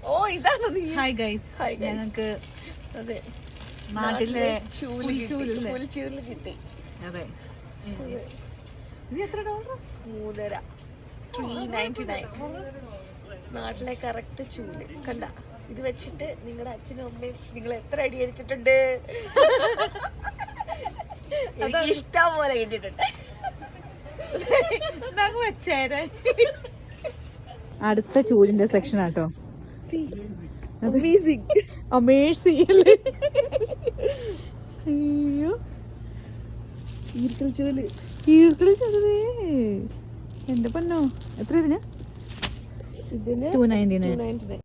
ഓ ഇതാണ്. Hi guys, ഞങ്ങൾക്ക് അതെ നാട്ടിലെ പുൽച്ചൂല് കിട്ടി. അതെ. ഇത് എത്ര ഡോളർ? $3.99. നാട്ടിലെ കറക്റ്റ് ചൂല് കണ്ട. ഇത് വെച്ചിട്ട് നിങ്ങളുടെ അച്ഛനും അമ്മയും നിങ്ങൾ എത്ര അടി അടിച്ചിട്ടുണ്ട്? ഇഷ്ടം പോലെ കിട്ടിയിട്ടുണ്ട്. അടുത്ത ചൂലിന്റെ സെക്ഷൻ ആട്ടോ. അമേസിംഗ് അല്ലേ? അയ്യോ, ഈർക്കൽ ചൂല്. എന്റെ പൊന്നോ, എത്ര ഇതിന്? ഇതിന് $2.99.